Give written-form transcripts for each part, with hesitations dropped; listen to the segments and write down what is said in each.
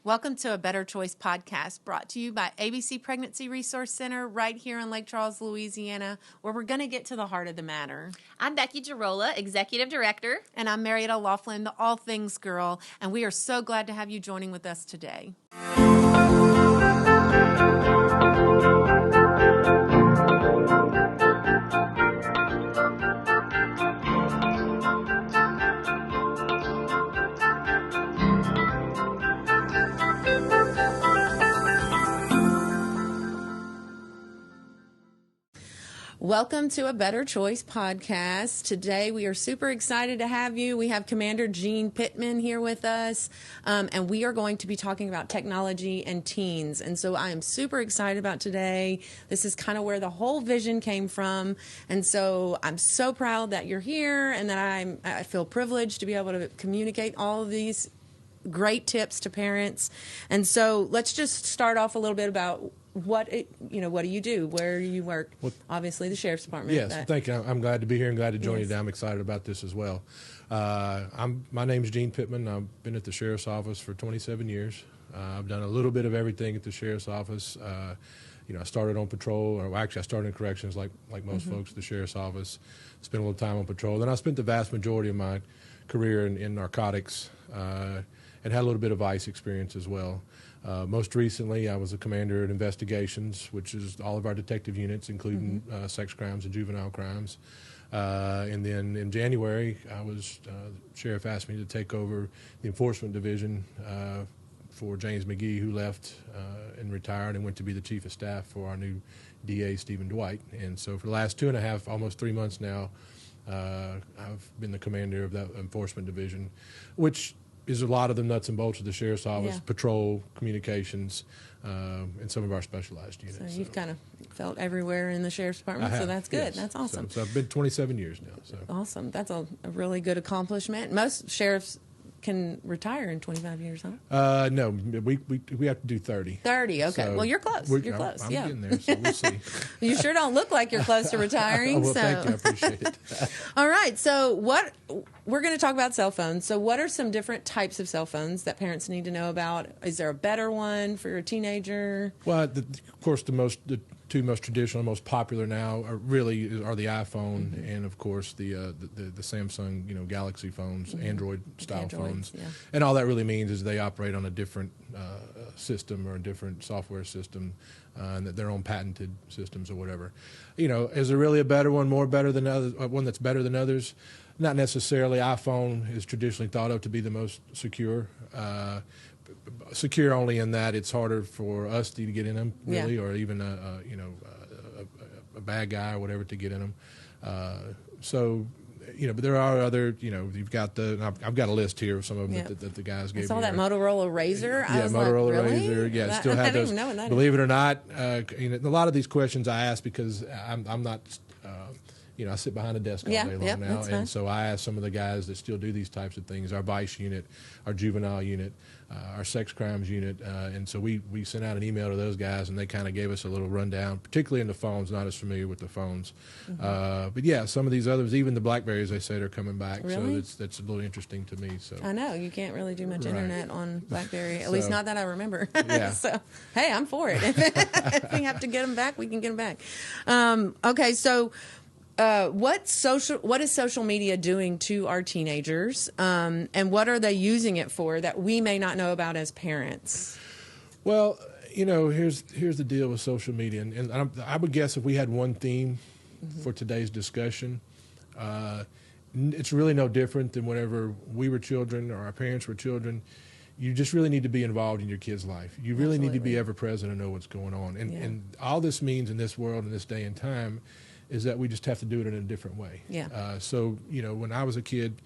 Welcome to a Better Choice podcast brought to you by ABC Pregnancy Resource Center right here in Lake Charles, Louisiana, where we're going to get to the heart of the matter. I'm Becky Girola, Executive Director. And I'm Marietta Laughlin, the All Things Girl, and we are so glad to have you joining with us today. Welcome to a Better Choice podcast. Today we are super excited to have you. We have Commander Gene Pittman here with us, and we are going to be talking about technology and teens. And so I am super excited about today. This is kind of where the whole vision came from. And so I'm so proud that you're here and that I feel privileged to be able to communicate all of these great tips to parents. And so let's just start off a little bit about what do you do? Where you work? Well, obviously, the Sheriff's Department. Yes, thank you. I'm glad to be here and glad to join you today. I'm excited about this as well. My name is Gene Pittman. I've been at the Sheriff's Office for 27 years. I've done a little bit of everything at the Sheriff's Office. I started on patrol, or actually I started in corrections like most folks at the Sheriff's Office. Spent a little time on patrol. Then I spent the vast majority of my career in narcotics and had a little bit of ICE experience as well. Most recently, I was a commander at investigations, which is all of our detective units, including sex crimes and juvenile crimes. And then in January, sheriff asked me to take over the enforcement division for James McGee, who left and retired and went to be the chief of staff for our new DA, Stephen Dwight. And so for the last 2.5, almost 3 months now, I've been the commander of that enforcement division, which is a lot of the nuts and bolts of the Sheriff's Office, patrol, communications, and some of our specialized units. So you've kind of felt everywhere in the Sheriff's Department, so that's good. Yes. That's awesome. So I've been 27 years now. So awesome. That's a really good accomplishment. Most sheriffs can retire in 25 years, huh? No, we have to do 30. 30, okay. So well, you're close. You're close, I'm getting there, so we'll see. You sure don't look like you're close to retiring. Well, thank you. I appreciate it. All right, so we're going to talk about cell phones. So what are some different types of cell phones that parents need to know about? Is there a better one for your teenager? Well, of course, the two most traditional, most popular now are the iPhone and, of course, the Samsung, Galaxy phones, Android-style phones. Yeah. And all that really means is they operate on a different system or a different software system, and that their own patented systems or whatever. Is there really a better one, more better than others, one that's better than others? Not necessarily. iPhone is traditionally thought of to be the most secure. Secure only in that it's harder for us to get in them, really, or even a bad guy or whatever to get in them. But there are other, you've got I've got a list here of some of them that the guys gave me. I saw that Motorola Razr. Motorola really? Razr. Yeah, still have those. Believe it or not, a lot of these questions I ask because I'm not. I sit behind a desk all day long now, and so I ask some of the guys that still do these types of things, our vice unit, our juvenile unit, our sex crimes unit, and so we sent out an email to those guys, and they kind of gave us a little rundown, particularly in the phones, not as familiar with the phones. But yeah, some of these others, even the BlackBerrys, they said are coming back, really? So that's a little interesting to me. So I know, you can't really do much internet on BlackBerry, at least not that I remember. Yeah. So, hey, I'm for it. If we have to get them back, we can get them back. Okay, so what is social media doing to our teenagers, and what are they using it for that we may not know about as parents? Well, here's the deal with social media, and I would guess if we had one theme for today's discussion, it's really no different than whenever we were children or our parents were children. You just really need to be involved in your kid's life. You really need to be ever present and know what's going on. And all this means in this world, in this day and time, is that we just have to do it in a different way. Yeah. So, when I was a kid,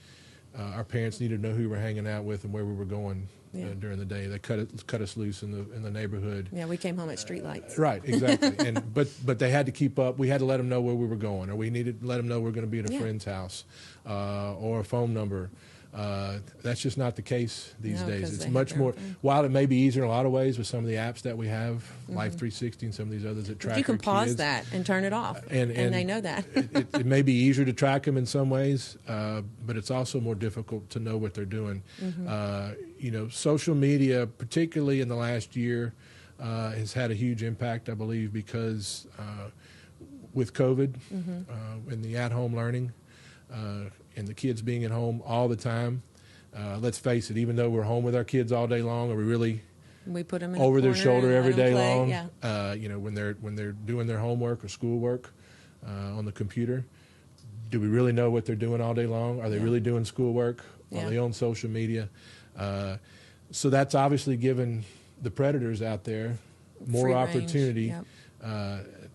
our parents needed to know who we were hanging out with and where we were going during the day. They cut us loose in the neighborhood. Yeah, we came home at streetlights. Right, exactly. But they had to keep up. We had to let them know where we were going, or we needed to let them know we were going to be at a friend's house, or a phone number. That's just not the case these No, days. 'cause It's they have much their more, own thing. while it may be easier in a lot of ways with some of the apps that we have, Life 360 and some of these others that track You can our pause kids. that and turn it off, and they know that. it may be easier to track them in some ways, but it's also more difficult to know what they're doing. Social media, particularly in the last year, has had a huge impact, I believe, because with COVID and the at-home learning and the kids being at home all the time, let's face it, even though we're home with our kids all day long, are we really We put them in over a their corner shoulder and every let 'em day play. long? Yeah. When they're doing their homework or schoolwork on the computer, do we really know what they're doing all day long? Are they really doing schoolwork? Yeah. Are they on social media? So that's obviously given the predators out there more Free range. opportunity Yep.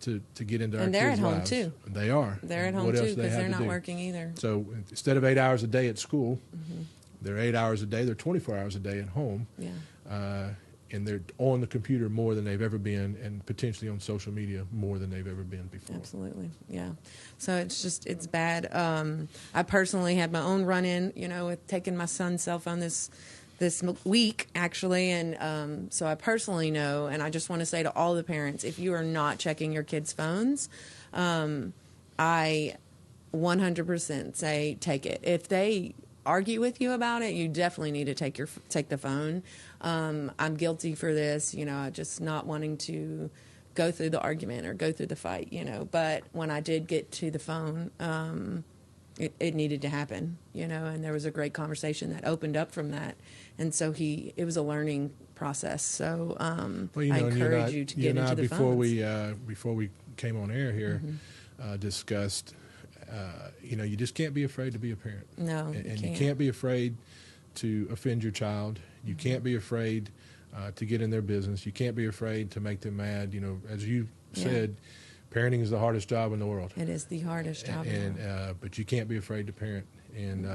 to get into our And they're kids' at home, lives. too. They are. They're at home What too else do they because have they're to not do? working either. So instead of 8 hours a day at school, they're 8 hours a day. They're 24 hours a day at home. Yeah. And they're on the computer more than they've ever been, and potentially on social media more than they've ever been before. Absolutely, yeah. So it's bad. I personally had my own run-in, with taking my son's cell phone this week, actually, and so I personally know, and I just want to say to all the parents, if you are not checking your kids' phones, I 100% say take it. If they argue with you about it, you definitely need to take the phone. I'm guilty for this, just not wanting to go through the argument or go through the fight, But when I did get to the phone, it needed to happen, and there was a great conversation that opened up from that. And so it was a learning process. So I encourage you to get into the phones. Before we came on air here, discussed, you just can't be afraid to be a parent. No, and you can't be afraid to offend your child. You can't be afraid to get in their business. You can't be afraid to make them mad. As you said, parenting is the hardest job in the world. It is the hardest job in the world. But you can't be afraid to parent. And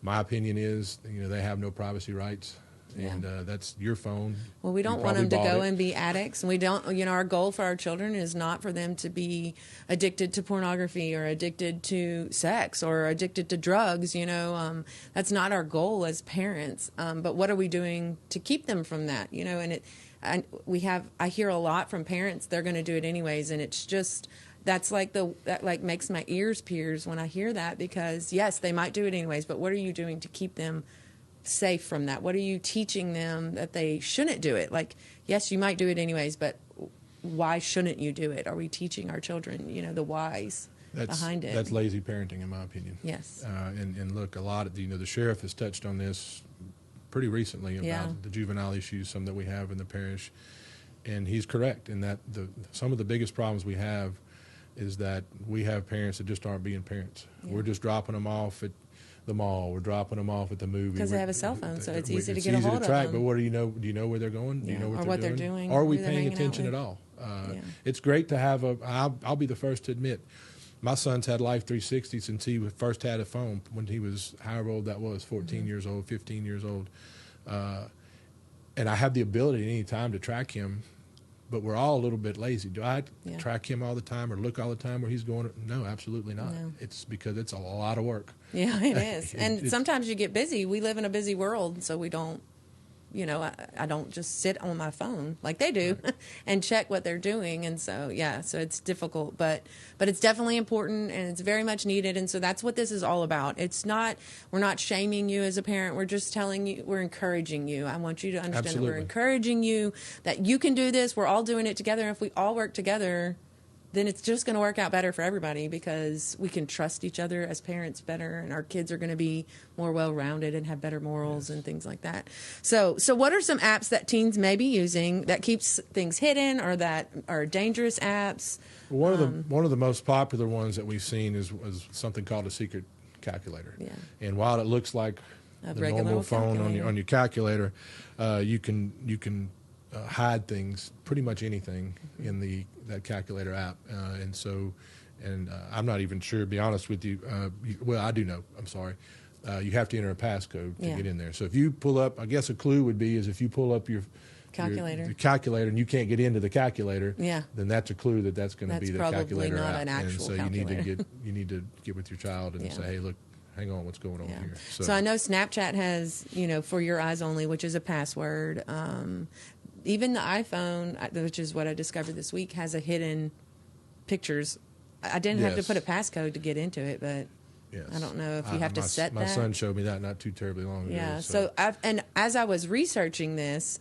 my opinion is, they have no privacy rights. And that's your phone. Well, we don't want them to go and be addicts. And we don't, our goal for our children is not for them to be addicted to pornography or addicted to sex or addicted to drugs. That's not our goal as parents. But what are we doing to keep them from that? I hear a lot from parents, they're going to do it anyways. And it's just, that makes my ears pierce when I hear that, because yes, they might do it anyways, but what are you doing to keep them safe from that? What are you teaching them that they shouldn't do it? Yes, you might do it anyways, but why shouldn't you do it? Are we teaching our children, the whys behind it? That's lazy parenting, in my opinion. Yes. And look, a lot of the sheriff has touched on this pretty recently about the juvenile issues, some that we have in the parish, and he's correct in that some of the biggest problems we have is that we have parents that just aren't being parents. Yeah. We're just dropping them off at the mall. We're dropping them off at the movie. Because they have a cell phone, so it's easy to get a hold of them. But what do you know? Do you know where they're going? Do you know what they're doing? Are we paying attention at all? It's great to have I'll be the first to admit, my son's had Life 360 since he first had a phone when he was however old that was, 14 years old, 15 years old. And I have the ability at any time to track him, but we're all a little bit lazy. Do I track him all the time or look all the time where he's going? No, absolutely not. No. It's because it's a lot of work. Yeah, it is. And sometimes you get busy. We live in a busy world, so we don't, I don't just sit on my phone like they do and check what they're doing. And so, so it's difficult, but it's definitely important and it's very much needed. And so that's what this is all about. We're not shaming you as a parent. We're just telling you, we're encouraging you. I want you to understand that we're encouraging you, that you can do this. We're all doing it together. And if we all work together, then it's just going to work out better for everybody, because we can trust each other as parents better, and our kids are going to be more well-rounded and have better morals and things like that. So what are some apps that teens may be using that keeps things hidden or that are dangerous apps? One of the most popular ones that we've seen is something called a secret calculator. Yeah. And while it looks like the normal phone on your calculator, you can hide things, pretty much anything in that calculator app, and I'm not even sure, to be honest with you. Well, I do know. I'm sorry. You have to enter a passcode to get in there. So if you pull up, I guess a clue would be is if you pull up your calculator and you can't get into the calculator, then that's a clue that's going to be the calculator not app. an actual and so calculator. you need to get with your child and say, hey, look, hang on, what's going on Yeah. here? So I know Snapchat has, for your eyes only, which is a password. Even the iPhone, which is what I discovered this week, has a hidden pictures. I didn't have to put a passcode to get into it, but yes. I don't know if you have to set that. My son showed me that not too terribly long ago. Yeah. So as I was researching this,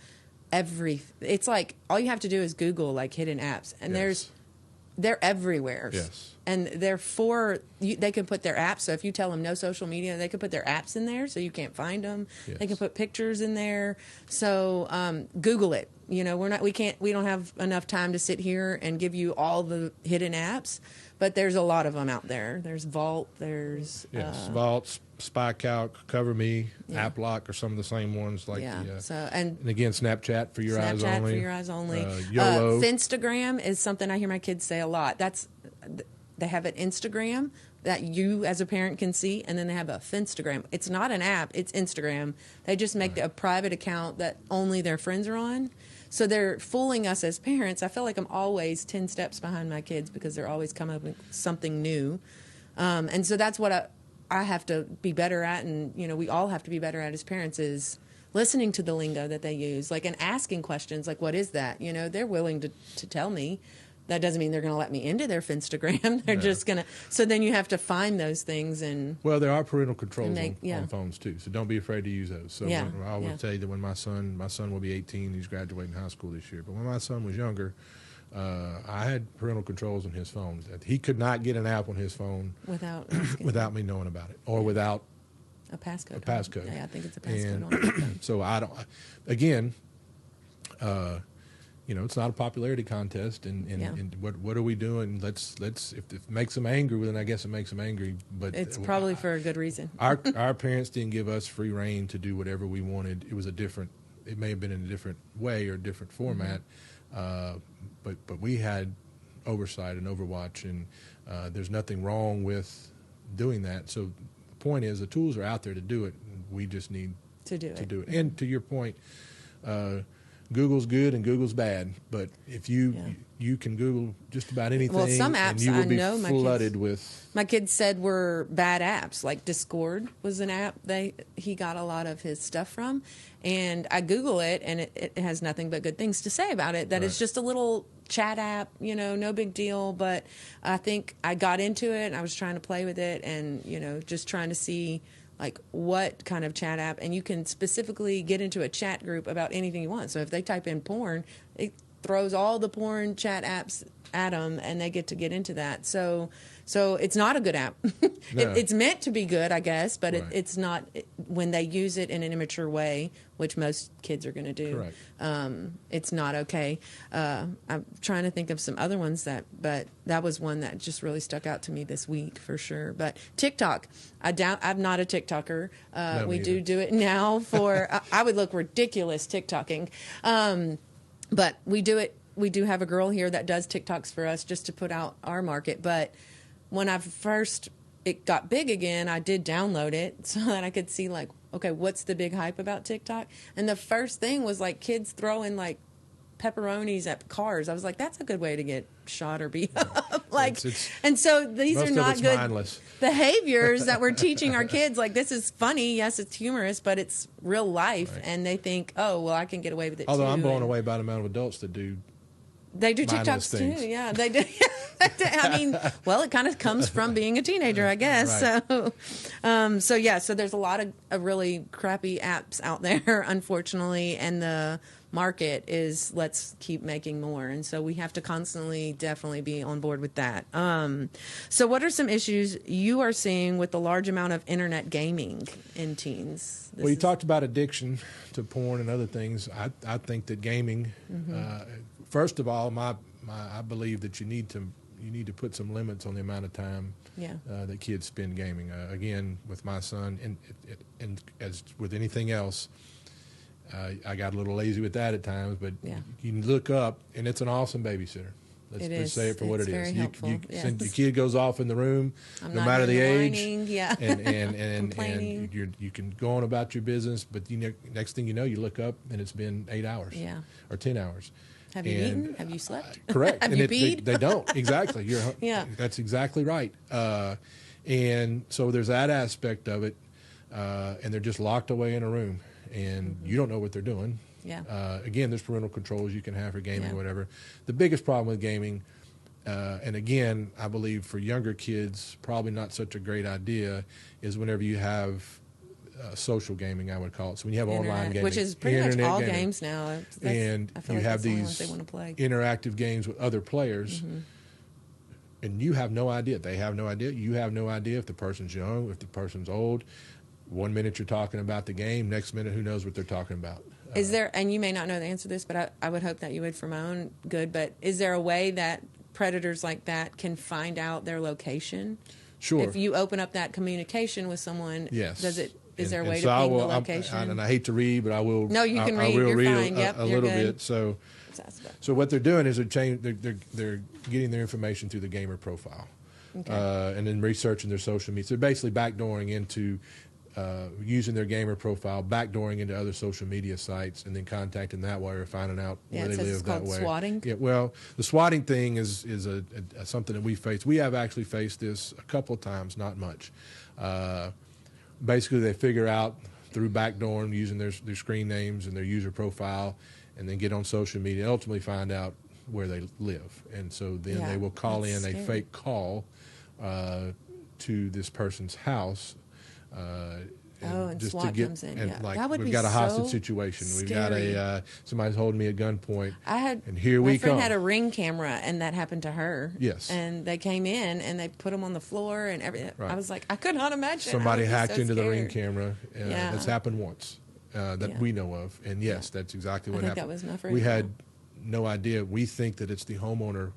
it's like all you have to do is Google like hidden apps, and they're everywhere. Yes. And they can put their apps. So if you tell them no social media, they can put their apps in there so you can't find them. Yes. They can put pictures in there. So Google it. We don't have enough time to sit here and give you all the hidden apps, but there's a lot of them out there. There's Vault. There's Vault, SpyCalc, Cover Me, AppLock are some of the same ones. Like and again, Snapchat for your eyes only. For your eyes only. YOLO. Finstagram is something I hear my kids say a lot. They have an Instagram that you as a parent can see, and then they have a Finstagram. It's not an app, it's Instagram. They just make a private account that only their friends are on. So they're fooling us as parents. I feel like I'm always 10 steps behind my kids because they're always coming up with something new. And so that's what I have to be better at, and we all have to be better at as parents, is listening to the lingo that they use, like, and asking questions like, what is that? They're willing to tell me. That doesn't mean they're going to let me into their Finstagram. They're just going to. So then you have to find those things. Well, there are parental controls on phones too, so don't be afraid to use those. So I will tell you that when my son will be 18, he's graduating high school this year. But when my son was younger, I had parental controls on his phone. He could not get an app on his phone without me knowing about it, or without a passcode. Yeah, I think it's a passcode on it. So I don't. Again. It's not a popularity contest, and what are we doing? Let's if it makes them angry, well, then I guess it makes them angry. But it's probably for a good reason. Our parents didn't give us free reign to do whatever we wanted. It may have been in a different way or a different format, but we had oversight and overwatch, and there's nothing wrong with doing that. So the point is, the tools are out there to do it. We just need to do it. And to your point. Google's good and Google's bad, but if you can Google just about anything, well, some apps and you will be flooded with. My kids said were bad apps. Like Discord was an app he got a lot of his stuff from, and I Google it, and it has nothing but good things to say about it. That it's just a little chat app, no big deal. But I think I got into it, and I was trying to play with it, and just trying to see. Like what kind of chat app, and you can specifically get into a chat group about anything you want. So if they type in porn, it throws all the porn chat apps at them, and they get into that. So it's not a good app. It's meant to be good, I guess, but it's not when they use it in an immature way, which most kids are going to do. Correct. It's not okay. I'm trying to think of some other ones but that was one that just really stuck out to me this week for sure. But TikTok, I'm not a TikToker. We do it now for. I would look ridiculous TikToking, but we do it. We do have a girl here that does TikToks for us just to put out our market. But when it got big again, I did download it so that I could see like, okay, what's the big hype about TikTok? And the first thing was like kids throwing like pepperonis at cars. I was like, that's a good way to get shot or beat up. And so these are not good mindless behaviors that we're teaching our kids. Like, this is funny. Yes, it's humorous, but it's real life. Right. And they think, oh, well, I can get away with it Although I'm blown away by the amount of adults that do. They do TikToks too. Yeah, they do. I mean, well, it kind of comes from being a teenager, I guess. Right. So there's a lot of really crappy apps out there, unfortunately, and the market is let's keep making more, and so we have to constantly definitely be on board with that. So what are some issues you are seeing with the large amount of internet gaming in teens? Well, you talked about addiction to porn and other things. I think that gaming, first of all, I believe that you need to put some limits on the amount of time that kids spend gaming. Again, with my son, and as with anything else, I got a little lazy with that at times, but you can look up, and it's an awesome babysitter. Let's say it for what it is. Your kid goes off in the room, no matter the age, and you can go on about your business, but next thing you know, you look up, and it's been 8 hours or 10 hours. Have you eaten? Have you slept? Correct. Have you peed? They don't. Exactly. That's exactly right. And so there's that aspect of it, and they're just locked away in a room, and you don't know what they're doing. Yeah. Again, there's parental controls you can have for gaming Yeah. or whatever. The biggest problem with gaming, and again, I believe for younger kids, probably not such a great idea, is whenever you have social gaming, I would call it. So when you have online gaming, which is pretty much internet all gaming, games now. and I feel you like have that's the only ones these they want to play. interactive games with other players, and you have no idea. They have no idea. You have no idea if the person's young, if the person's old. 1 minute you're talking about the game, next minute who knows what they're talking about. Is there, and you may not know the answer to this, but I would hope that you would for my own good, but is there a way that predators like that can find out their location? Sure. If you open up that communication with someone, Yes. Is there a And way so to I ping will, the location? and I hate to read, but I will. No, you can I read. will You're read fine. Yep, a you're little good. bit. So what they're doing is they're getting their information through the gamer profile, and then researching their social media. So they're basically backdooring into using their gamer profile, backdooring into other social media sites, and then contacting that way or finding out where they live it's that called way. swatting. Yeah, well, the swatting thing is a something that we face. We have actually faced this a couple of times, not much. Basically, they figure out through backdooring, using their screen names and their user profile, and then get on social media and ultimately find out where they live. And so then they will call in a fake call to this person's house. And just SWAT to get, comes in. and Yeah. like That would we've be got a hostage so situation. We've scary. got somebody's holding me at gunpoint. And here my we friend come. had a Ring camera, and that happened to her. Yes. And they came in and they put them on the floor and everything. Right. I was like, I could not imagine. Somebody I would be hacked so into the Ring scared. camera. Yeah. That's happened once that we know of. And yes, that's exactly what think happened. that was enough for we him. had no idea. We think that it's the homeowner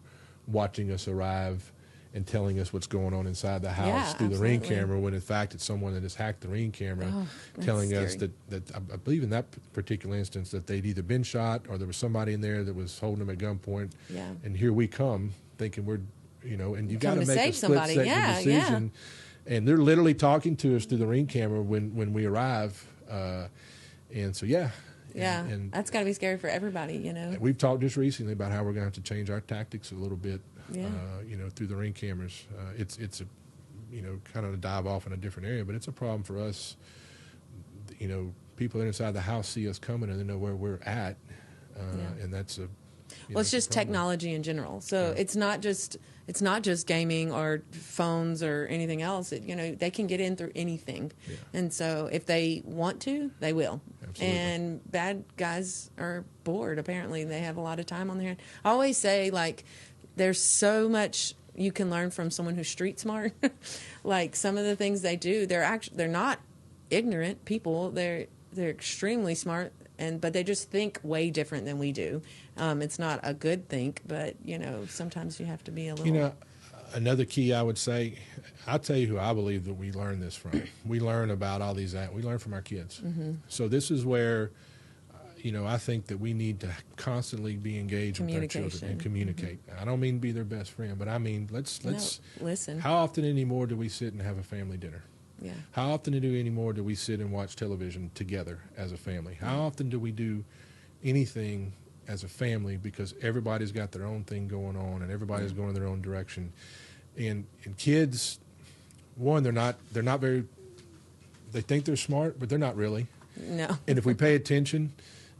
watching us arrive and telling us what's going on inside the house through the Ring absolutely. camera, when in fact it's someone that has hacked the Ring camera, that's telling us scary. that I believe in that particular instance that they'd either been shot or there was somebody in there that was holding them at gunpoint. Yeah. And here we come thinking we're, and you got Come to to make a save somebody. split-second Yeah, decision. And they're literally talking to us through the Ring camera when we arrive. And so, Yeah, and that's got to be scary for everybody, we've talked just recently about how we're going to have to change our tactics a little bit, Yeah. through the Ring cameras. It's a, kind of to dive off in a different area, but it's a problem for us. People inside the house see us coming and they know where we're at, and that's a. Well, it's just technology in general. So it's not just gaming or phones or anything else. They can get in through anything, and so if they want to, they will. Absolutely. And bad guys are bored. Apparently, they have a lot of time on their hands. I always say, there's so much you can learn from someone who's street smart. Like some of the things they do, they're not ignorant people. They're extremely smart. But they just think way different than we do. It's not a good think, but sometimes you have to be a little. Another key I would say, I'll tell you who I believe that we learn this from. We learn about all these. We learn from our kids. Mm-hmm. So this is where, I think that we need to constantly be engaged with our children and communicate. Mm-hmm. I don't mean be their best friend, but I mean let's listen. How often anymore do we sit and have a family dinner? Yeah. How often anymore do we sit and watch television together as a family? How often do we do anything as a family because everybody's got their own thing going on and everybody's going in their own direction? And kids, one, they're not very. They think they're smart, but they're not really. No. And if we pay attention,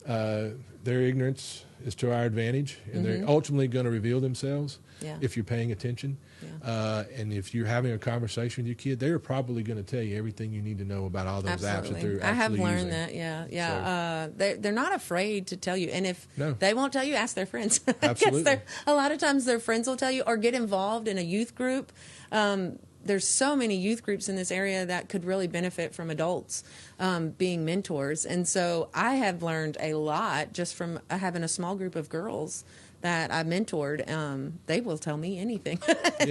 their ignorance is to our advantage, and they're ultimately going to reveal themselves if you're paying attention. Yeah. And if you're having a conversation with your kid, they're probably going to tell you everything you need to know about all those apps that they're actually I have learned using. that, yeah. So, they're not afraid to tell you. And if they won't tell you, ask their friends. Absolutely. A lot of times their friends will tell you or get involved in a youth group. There's so many youth groups in this area that could really benefit from adults being mentors. And so I have learned a lot just from having a small group of girls that I mentored. They will tell me anything.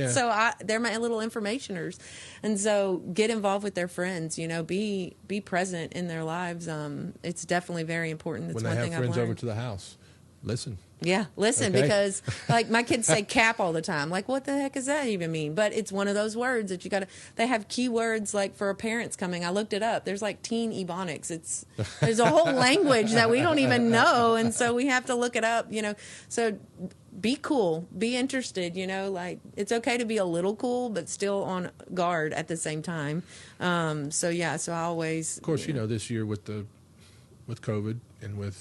So they're my little informationers. And so get involved with their friends, be present in their lives. It's definitely very important. That's when they one have thing I've friends learned. over to the house, listen. Yeah, listen, Okay. because like my kids say cap all the time. Like, what the heck does that even mean? But it's one of those words that you got to, they have keywords like for parents coming. I looked it up. There's like teen ebonics. There's a whole language that we don't even know. And so we have to look it up, So be cool, be interested, like it's okay to be a little cool, but still on guard at the same time. So I always. Of course, this year with COVID and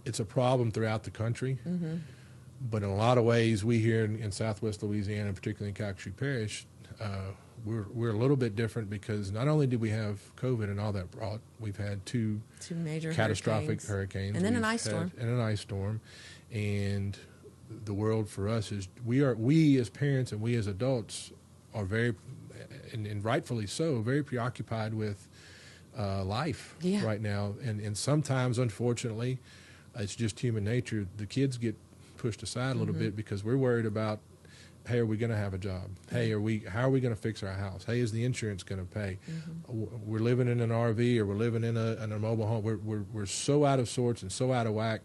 it's a problem throughout the country, but in a lot of ways, we here in Southwest Louisiana, particularly in Calcasieu Parish, we're a little bit different because not only did we have COVID and all that brought, we've had two major catastrophic hurricanes, and then an ice storm, and the world for us is we as parents and we as adults are very, and rightfully so, very preoccupied with life right now, and sometimes, unfortunately, it's just human nature. The kids get pushed aside a little bit because we're worried about, hey, are we going to have a job? Hey, how are we going to fix our house? Hey, is the insurance going to pay? We're living in an RV or we're living in a mobile home. We're so out of sorts and so out of whack.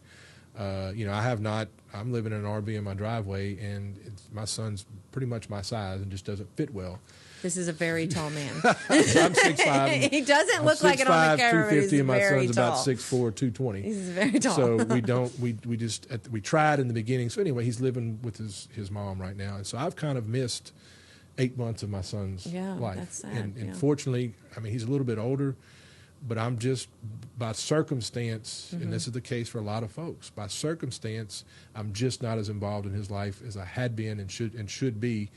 I'm living in an RV in my driveway, and my son's pretty much my size and just doesn't fit well. This is a very tall man. So I'm 6'5". He doesn't look like it on the camera, but he's 250, and my very son's tall. about 6'4", 220. He's very tall. So we tried in the beginning. So anyway, he's living with his mom right now, and so I've kind of missed 8 months of my son's life. That's sad. And fortunately, I mean, he's a little bit older, but I'm just by circumstance, and this is the case for a lot of folks. By circumstance, I'm just not as involved in his life as I had been and should be.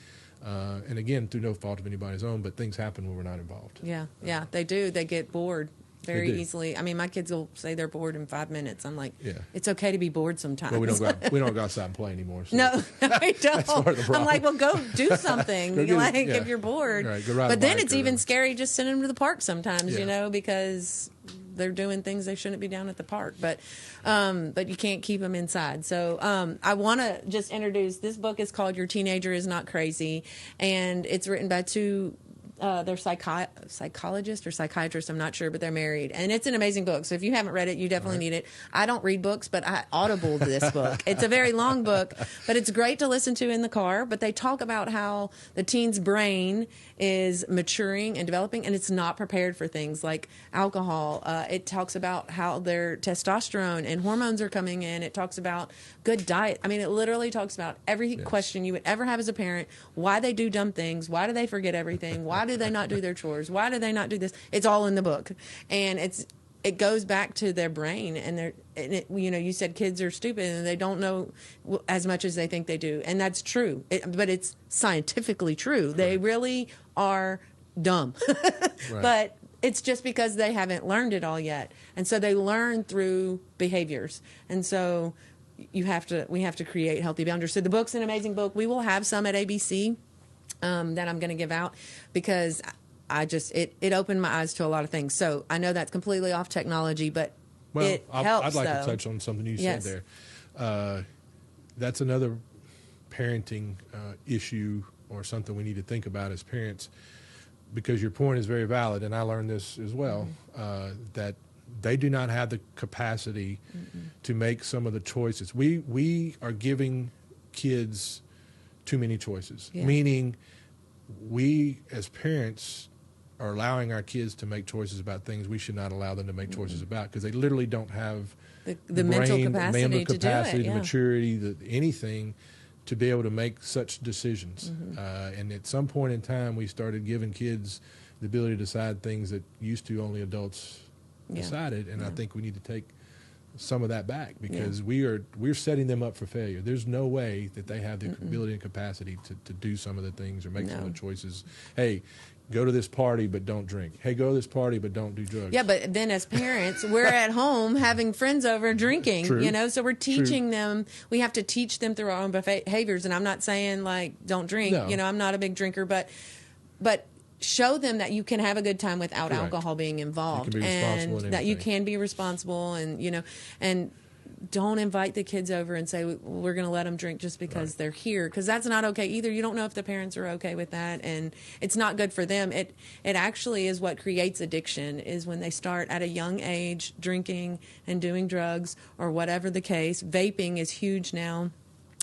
And again, through no fault of anybody's own, but things happen when we're not involved. Yeah, they do. They get bored very easily. I mean, my kids will say they're bored in 5 minutes. I'm like, it's okay to be bored sometimes. Well, we don't go outside and play anymore. So. No, we don't. That's part of the problem. I'm like, well, go do something. If you're bored. Right, go ride but a then bike it's or even whatever. scary just sending them to the park sometimes, because they're doing things they shouldn't be down at the park. But you can't keep them inside. So I want to just introduce, this book is called Your Teenager Is Not Crazy, and it's written by two they're psychologists or psychiatrists, I'm not sure, but they're married. And it's an amazing book. So if you haven't read it, you definitely need it. I don't read books, but I audibled this book. It's a very long book, but it's great to listen to in the car. But they talk about how the teen's brain is maturing and developing, and it's not prepared for things like alcohol. It talks about how their testosterone and hormones are coming in. It talks about good diet. I mean, it literally talks about every question you would ever have as a parent, why they do dumb things, why do they forget everything, why do they not do their chores, why do they not do this. It's all in the book, and it goes back to their brain, and you said kids are stupid and they don't know as much as they think they do, and that's true. But it's scientifically true. Right. They really are dumb, right. But it's just because they haven't learned it all yet, and so they learn through behaviors, and so we have to create healthy boundaries. So the book's an amazing book. We will have some at ABC that I'm going to give out because it opened my eyes to a lot of things. So I know that's completely off technology, but it helps. I'd like to touch on something you said there. That's another parenting issue or something we need to think about as parents, because your point is very valid, and I learned this as well, that they do not have the capacity to make some of the choices. We are giving kids too many choices, meaning we as parents are allowing our kids to make choices about things we should not allow them to make choices about, because they literally don't have the mental capacity to do it, the maturity, anything to be able to make such decisions. And at some point in time, we started giving kids the ability to decide things that used to only adults decided, and I think we need to take some of that back, because we're setting them up for failure. There's no way that they have the ability and capacity to do some of the things or make some of the choices. Hey, go to this party but don't drink. Hey, go to this party but don't do drugs. Yeah, but then as parents, we're at home having friends over drinking, so we're teaching them. We have to teach them through our own behaviors, and I'm not saying like don't drink. No. I'm not a big drinker, but show them that you can have a good time without alcohol being involved, and that you can be responsible, and and don't invite the kids over and say, we're going to let them drink just because they're here, because that's not okay either. You don't know if the parents are okay with that, and it's not good for them. It actually is what creates addiction, is when they start at a young age drinking and doing drugs or whatever the case. Vaping is huge now.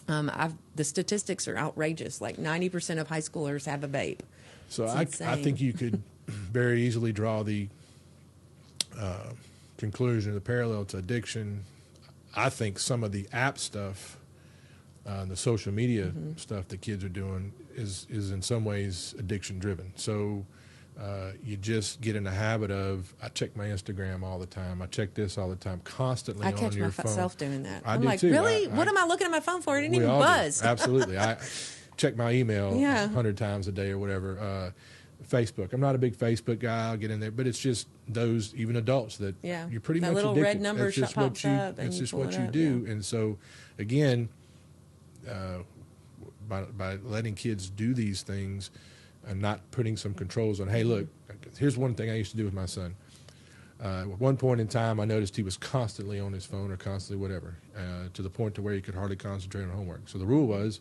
The statistics are outrageous. Like 90% of high schoolers have a vape. So I think you could very easily draw the conclusion, the parallel to addiction. I think some of the app stuff, the social media stuff that kids are doing is in some ways addiction driven. So you just get in the habit of, I check my Instagram all the time. I check this all the time, constantly on your phone. I catch myself doing that. I'm like, too. Really? What am I looking at my phone for? It didn't even buzz. Absolutely. I check my email 100 times a day or whatever. Facebook. I'm not a big Facebook guy. I'll get in there, but it's just those, even adults, that you're pretty much little addicted. red number That's just pops up. That's just what you do. And so, again, by letting kids do these things and not putting some controls on, hey, look, here's one thing I used to do with my son. At one point in time, I noticed he was constantly on his phone or constantly whatever, to the point to where he could hardly concentrate on homework. So the rule was,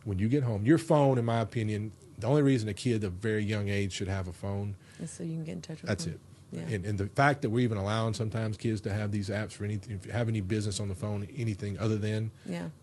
when you get home, your phone, in my opinion, the only reason a kid of a very young age should have a phone is so you can get in touch with that's them. it. Yeah. And the fact that we're even allowing sometimes kids to have these apps for anything, if you have any business on the phone, anything other than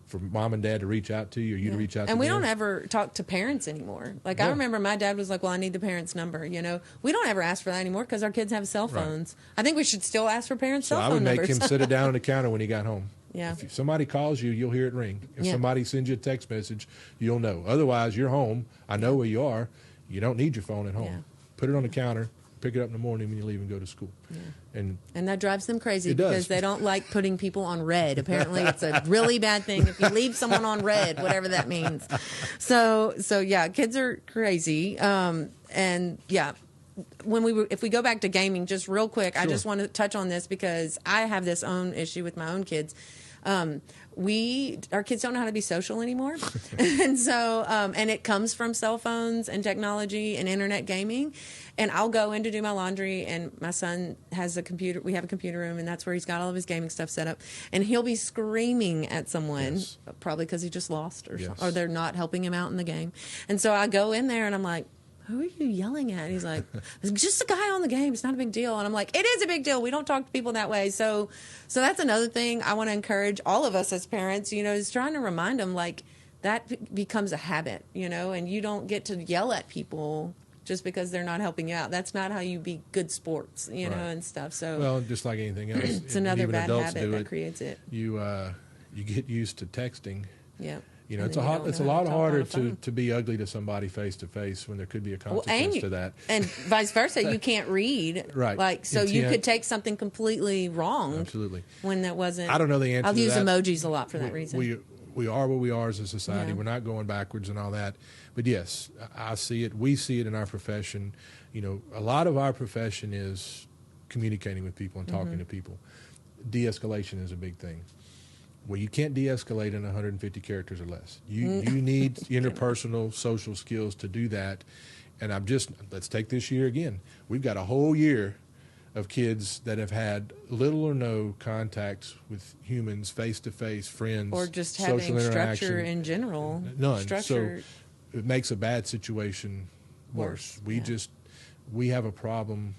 for mom and dad to reach out to you or you to reach out to them. And we don't ever talk to parents anymore. Like, I remember my dad was like, well, I need the parents' number. You know, we don't ever ask for that anymore because our kids have cell phones. I think we should still ask for parents' cell phone numbers. I would make him sit it down on the counter when he got home. Yeah. If somebody calls you, you'll hear it ring. If somebody sends you a text message, you'll know. Otherwise, you're home. I know where you are. You don't need your phone at home. Yeah. Put it on the counter. Pick it up in the morning when you leave and go to school. Yeah. And that drives them crazy because does. They don't like putting people on red. Apparently, it's a really bad thing if you leave someone on red, whatever that means. So yeah, kids are crazy. And yeah, if we go back to gaming, just real quick, I just want to touch on this because I have this own issue with my own kids. Our kids don't know how to be social anymore. And so, and it comes from cell phones and technology and internet gaming. And I'll go in to do my laundry, and my son has a computer. We have a computer room, and that's where he's got all of his gaming stuff set up. And he'll be screaming at someone, probably because he just lost or they're not helping him out in the game. And so I go in there, and I'm like, who are you yelling at? And he's like, it's just a guy on the game. It's not a big deal. And I'm like, it is a big deal. We don't talk to people that way. So that's another thing I want to encourage all of us as parents, you know, is trying to remind them, like, that becomes a habit, you know, and you don't get to yell at people just because they're not helping you out. That's not how you be good sports, you know, and stuff. So, well, just like anything else, it's another bad habit that creates it. You get used to texting. Yeah. You know, it's a lot harder to be ugly to somebody face to face when there could be a consequence to that. And vice versa, you can't read. Right. Like, so you could take something completely wrong. Absolutely. When that wasn't. I don't know the answer to that. I'll use emojis a lot for that reason. We are what we are as a society. Yeah. We're not going backwards and all that. But yes, I see it. We see it in our profession. You know, a lot of our profession is communicating with people and talking to people. De-escalation is a big thing. Well, you can't de-escalate in 150 characters or less. You need interpersonal, social skills to do that. And let's take this year again. We've got a whole year of kids that have had little or no contacts with humans, face-to-face, friends, or just social having structure in general. None. Structure. So it makes a bad situation worse. We have a problem.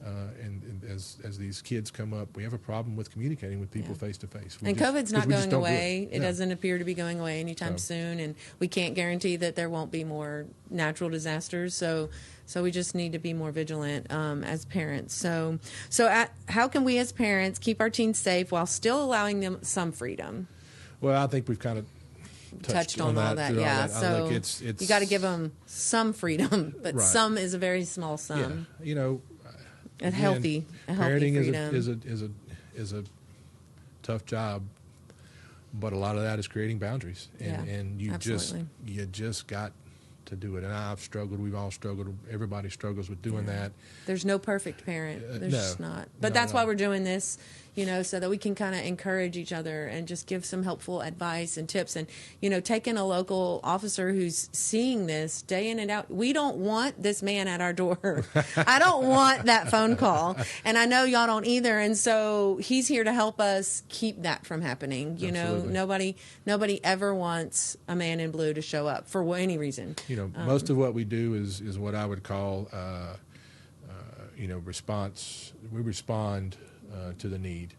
And as these kids come up, we have a problem with communicating with people face to face. And COVID's not going away. It doesn't appear to be going away anytime soon, and we can't guarantee that there won't be more natural disasters. So we just need to be more vigilant as parents. So how can we as parents keep our teens safe while still allowing them some freedom? Well, I think we've kind of touched on all that. Yeah. So look, it's you got to give them some freedom, but some is a very small sum. Yeah. You know. A healthy parenting freedom. is a tough job, but a lot of that is creating boundaries, and you just got to do it. And I've struggled. We've all struggled. Everybody struggles with doing that. There's no perfect parent. There's no, just not. But not that's at why all. we're doing this, you know, so that we can kind of encourage each other and just give some helpful advice and tips. And, you know, taking a local officer who's seeing this day in and out. We don't want this man at our door. I don't want that phone call. And I know y'all don't either. And so he's here to help us keep that from happening. You Absolutely. know, nobody ever wants a man in blue to show up for any reason. You know, most of what we do is what I would call, you know, response. We respond to the need.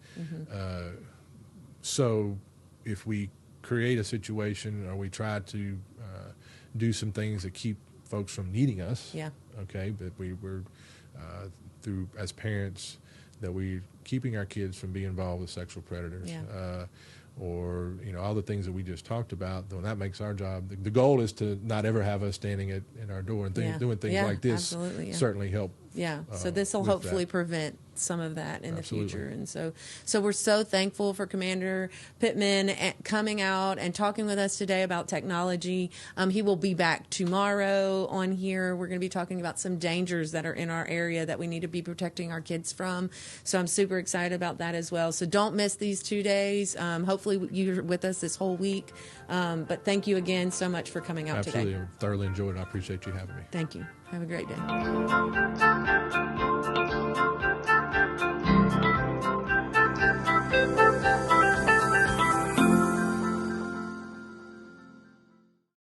So if we create a situation or we try to do some things that keep folks from needing us, Yeah. okay, but we're through as parents that we're keeping our kids from being involved with sexual predators. Yeah. Or, you know, all the things that we just talked about, then that makes our job. The goal is to not ever have us standing at our door and doing things Yeah, like this. absolutely, yeah. Certainly help. Yeah, so this will with hopefully that. prevent some of that in Absolutely. the future. And so we're so thankful for Commander Pittman coming out and talking with us today about technology. He will be back tomorrow on here. We're going to be talking about some dangers that are in our area that we need to be protecting our kids from. So I'm super excited about that as well. So don't miss these 2 days. Hopefully you're with us this whole week. But thank you again so much for coming out Absolutely. today. I thoroughly enjoyed it. I appreciate you having me. Thank you. Have a great day.